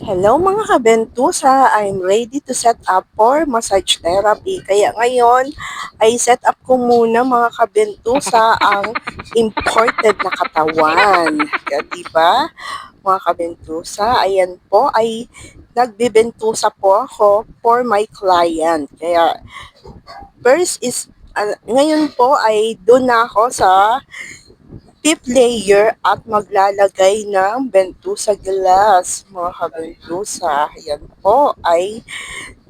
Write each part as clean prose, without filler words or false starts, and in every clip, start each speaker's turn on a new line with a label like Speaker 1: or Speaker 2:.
Speaker 1: Hello mga kabentusa, I'm ready to set up for massage therapy. Kaya ngayon ay set up ko muna mga kabentusa ang imported na katawan. Kaya diba mga kabentusa, ayan po ay nagbibentusa po ako for my client. Kaya first is, ngayon po ay doon na ako sa fifth layer at maglalagay ng bentusa glass, mga kabentusa. Yan po ay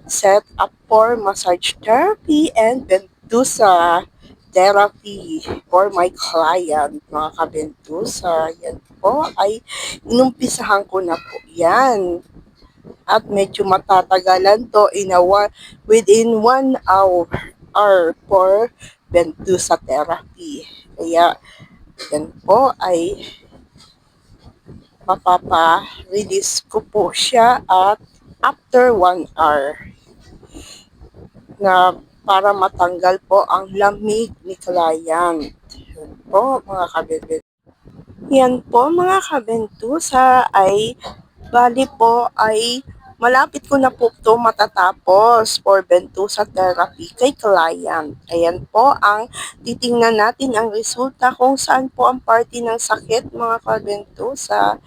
Speaker 1: set up for massage therapy and bentusa therapy for my client, mga kabentusa. Yan po ay inumpisahan ko na po yan. At medyo matatagalan to within 1 hour for bentusa therapy. Kaya yan po ay mapapa-release ko po siya at after 1 hour na para matanggal po ang lamig ni client. Yan po mga kabentusa. Yan po mga kabentusa ay bali po ay malapit ko na po ito matatapos for bentusa therapy kay client. Ayan po ang titingnan natin ang resulta kung saan po ang party ng sakit mga kabentusa.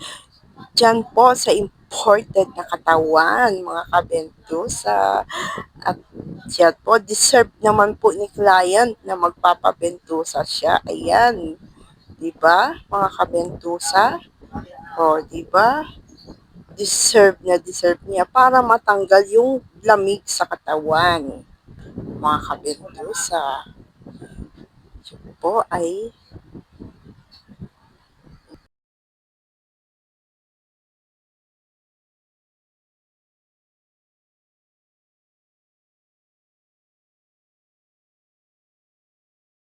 Speaker 1: Diyan po sa imported na katawan mga kabentusa. At siya po, deserve naman po ni client na magpapabentusa siya. Ayan. Diba mga kabentusa? O, diba? Deserve niya para matanggal yung lamig sa katawan. Mga kabentusa. Ito po ay